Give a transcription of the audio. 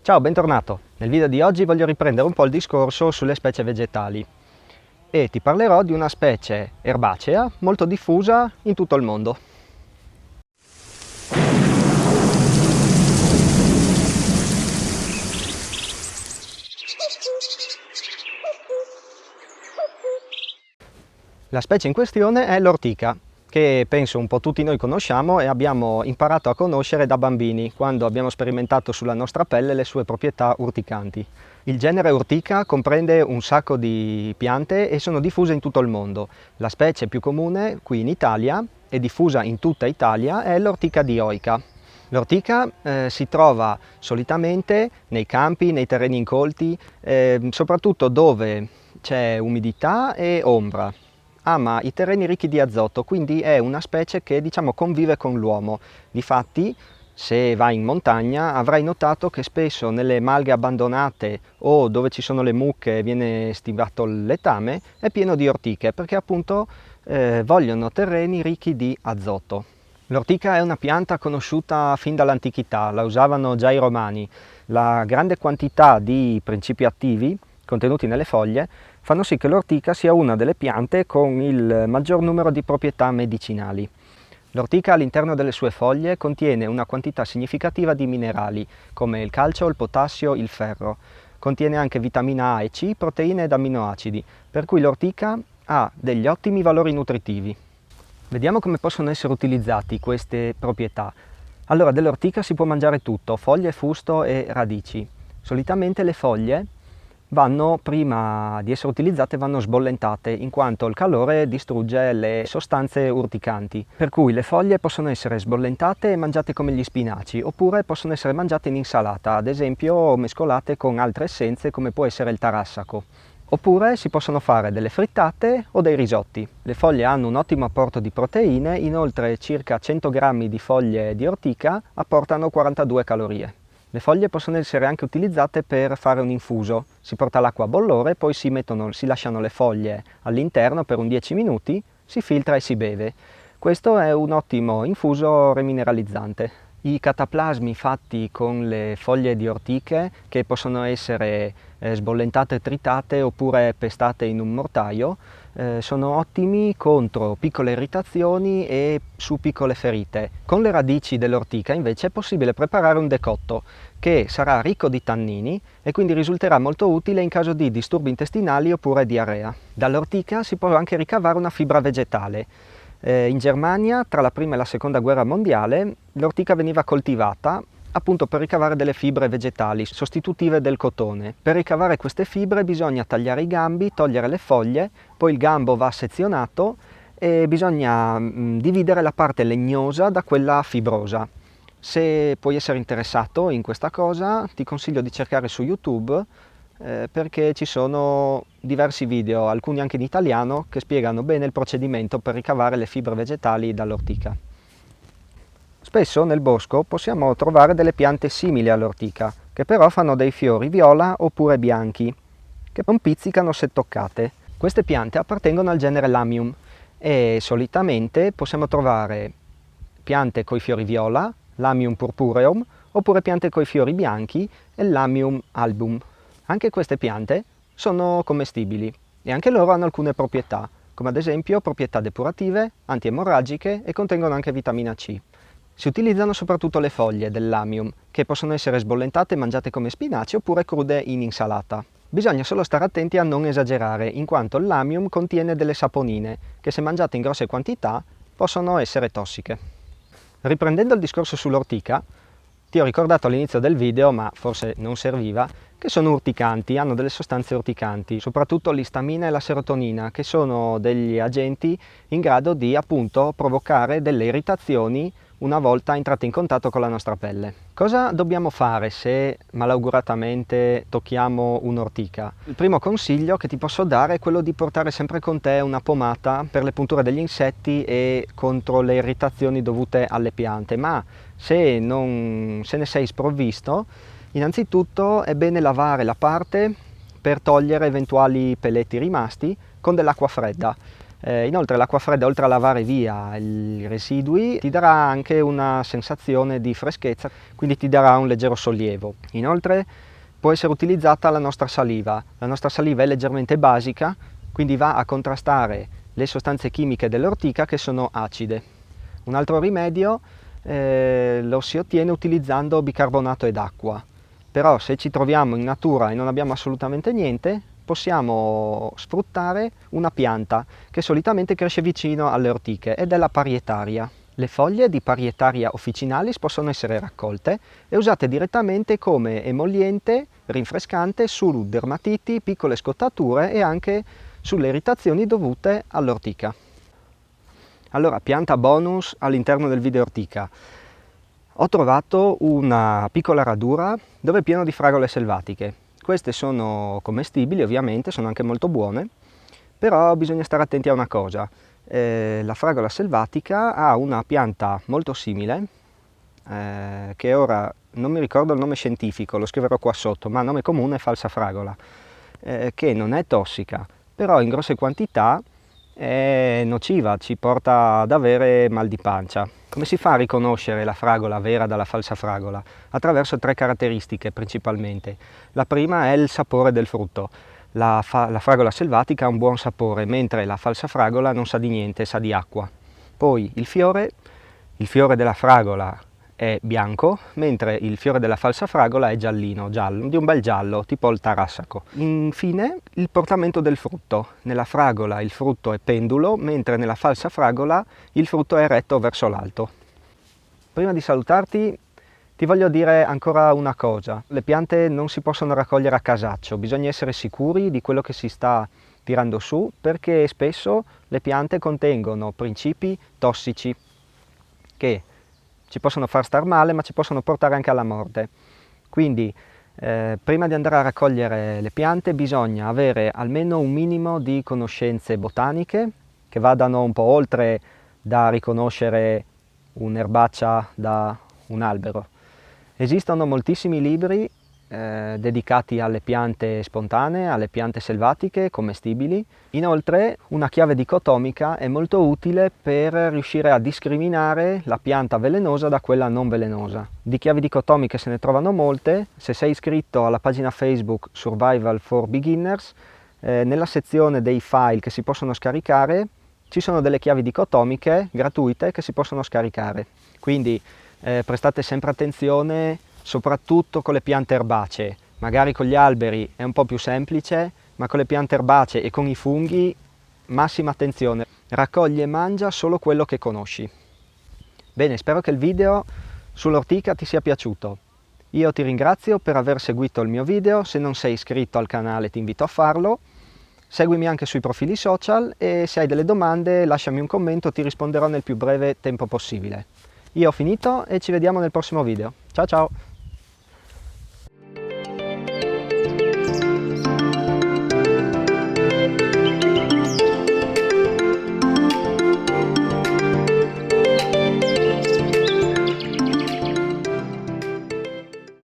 Ciao, bentornato! Nel video di oggi voglio riprendere un po' il discorso sulle specie vegetali e ti parlerò di una specie erbacea molto diffusa in tutto il mondo. La specie in questione è l'ortica, che penso un po' tutti noi conosciamo e abbiamo imparato a conoscere da bambini, quando abbiamo sperimentato sulla nostra pelle le sue proprietà urticanti. Il genere Urtica comprende un sacco di piante e sono diffuse in tutto il mondo. La specie più comune qui in Italia e diffusa in tutta Italia è l'Ortica dioica. L'ortica si trova solitamente nei campi, nei terreni incolti, soprattutto dove c'è umidità e ombra. Ama i terreni ricchi di azoto, quindi è una specie che convive con l'uomo. Difatti, se vai in montagna avrai notato che spesso nelle malghe abbandonate o dove ci sono le mucche e viene stivato il letame è pieno di ortiche perché appunto vogliono terreni ricchi di azoto. L'ortica è una pianta conosciuta fin dall'antichità, la usavano già i romani. La grande quantità di principi attivi contenuti nelle foglie fanno sì che l'ortica sia una delle piante con il maggior numero di proprietà medicinali. L'ortica all'interno delle sue foglie contiene una quantità significativa di minerali come il calcio, il potassio, il ferro. Contiene anche vitamina A e C, proteine ed amminoacidi, per cui l'ortica ha degli ottimi valori nutritivi. Vediamo come possono essere utilizzati queste proprietà. Allora, dell'ortica si può mangiare tutto, foglie, fusto e radici. Solitamente le foglie prima di essere utilizzate, vanno sbollentate, in quanto il calore distrugge le sostanze urticanti. Per cui le foglie possono essere sbollentate e mangiate come gli spinaci, oppure possono essere mangiate in insalata, ad esempio mescolate con altre essenze come può essere il tarassaco. Oppure si possono fare delle frittate o dei risotti. Le foglie hanno un ottimo apporto di proteine, inoltre circa 100 grammi di foglie di ortica apportano 42 calorie. Le foglie possono essere anche utilizzate per fare un infuso. Si porta l'acqua a bollore, poi si lasciano le foglie all'interno per un 10 minuti, si filtra e si beve. Questo è un ottimo infuso remineralizzante. I cataplasmi fatti con le foglie di ortiche, che possono essere sbollentate, tritate oppure pestate in un mortaio, sono ottimi contro piccole irritazioni e su piccole ferite. Con le radici dell'ortica invece è possibile preparare un decotto che sarà ricco di tannini e quindi risulterà molto utile in caso di disturbi intestinali oppure diarrea. Dall'ortica si può anche ricavare una fibra vegetale. In Germania, tra la prima e la seconda guerra mondiale, l'ortica veniva coltivata appunto per ricavare delle fibre vegetali sostitutive del cotone. Per ricavare queste fibre bisogna tagliare i gambi, togliere le foglie, poi il gambo va sezionato e bisogna dividere la parte legnosa da quella fibrosa. Se puoi essere interessato in questa cosa, ti consiglio di cercare su YouTube perché ci sono diversi video, alcuni anche in italiano, che spiegano bene il procedimento per ricavare le fibre vegetali dall'ortica. Spesso nel bosco possiamo trovare delle piante simili all'ortica, che però fanno dei fiori viola oppure bianchi, che non pizzicano se toccate. Queste piante appartengono al genere Lamium e solitamente possiamo trovare piante coi fiori viola, Lamium purpureum, oppure piante coi fiori bianchi e Lamium album. Anche queste piante sono commestibili e anche loro hanno alcune proprietà, come ad esempio proprietà depurative, antiemorragiche e contengono anche vitamina C. Si utilizzano soprattutto le foglie del Lamium, che possono essere sbollentate e mangiate come spinaci oppure crude in insalata. Bisogna solo stare attenti a non esagerare, in quanto il Lamium contiene delle saponine, che se mangiate in grosse quantità possono essere tossiche. Riprendendo il discorso sull'ortica, ti ho ricordato all'inizio del video, ma forse non serviva, che sono urticanti, hanno delle sostanze urticanti, soprattutto l'istamina e la serotonina, che sono degli agenti in grado di appunto provocare delle irritazioni una volta entrate in contatto con la nostra pelle. Cosa dobbiamo fare se malauguratamente tocchiamo un'ortica? Il primo consiglio che ti posso dare è quello di portare sempre con te una pomata per le punture degli insetti e contro le irritazioni dovute alle piante, ma se ne sei sprovvisto, innanzitutto è bene lavare la parte per togliere eventuali peletti rimasti con dell'acqua fredda. Inoltre l'acqua fredda, oltre a lavare via i residui, ti darà anche una sensazione di freschezza, quindi ti darà un leggero sollievo. Inoltre può essere utilizzata la nostra saliva. La nostra saliva è leggermente basica, quindi va a contrastare le sostanze chimiche dell'ortica che sono acide. Un altro rimedio lo si ottiene utilizzando bicarbonato ed acqua. Però se ci troviamo in natura e non abbiamo assolutamente niente, possiamo sfruttare una pianta che solitamente cresce vicino alle ortiche ed è la parietaria. Le foglie di Parietaria officinalis possono essere raccolte e usate direttamente come emolliente rinfrescante su dermatiti, piccole scottature e anche sulle irritazioni dovute all'ortica. Allora, pianta bonus all'interno del video ortica. Ho trovato una piccola radura dove è pieno di fragole selvatiche. Queste sono commestibili ovviamente, sono anche molto buone, però bisogna stare attenti a una cosa. La fragola selvatica ha una pianta molto simile, che ora non mi ricordo il nome scientifico, lo scriverò qua sotto, ma il nome comune è falsa fragola, che non è tossica, però in grosse quantità è nociva, ci porta ad avere mal di pancia. Come si fa a riconoscere la fragola vera dalla falsa fragola? Attraverso 3 caratteristiche principalmente. La prima è il sapore del frutto. La fragola selvatica ha un buon sapore, mentre la falsa fragola non sa di niente, sa di acqua. Poi il fiore della fragola è bianco, mentre il fiore della falsa fragola è giallino, giallo, di un bel giallo, tipo il tarassaco. Infine, il portamento del frutto. Nella fragola il frutto è pendulo, mentre nella falsa fragola il frutto è retto verso l'alto. Prima di salutarti, ti voglio dire ancora una cosa. Le piante non si possono raccogliere a casaccio, bisogna essere sicuri di quello che si sta tirando su, perché spesso le piante contengono principi tossici che ci possono far star male, ma ci possono portare anche alla morte. Quindi prima di andare a raccogliere le piante bisogna avere almeno un minimo di conoscenze botaniche che vadano un po' oltre da riconoscere un'erbaccia da un albero. Esistono moltissimi libri dedicati alle piante spontanee, alle piante selvatiche, commestibili. Inoltre una chiave dicotomica è molto utile per riuscire a discriminare la pianta velenosa da quella non velenosa. Di chiavi dicotomiche se ne trovano molte. Se sei iscritto alla pagina Facebook Survival for Beginners, nella sezione dei file che si possono scaricare ci sono delle chiavi dicotomiche gratuite che si possono scaricare. Quindi prestate sempre attenzione, soprattutto con le piante erbacee. Magari con gli alberi è un po' più semplice, ma con le piante erbacee e con i funghi massima attenzione. Raccogli e mangia solo quello che conosci. Bene, spero che il video sull'ortica ti sia piaciuto. Io ti ringrazio per aver seguito il mio video. Se non sei iscritto al canale ti invito a farlo. Seguimi anche sui profili social e se hai delle domande lasciami un commento, ti risponderò nel più breve tempo possibile. Io ho finito e ci vediamo nel prossimo video. Ciao ciao!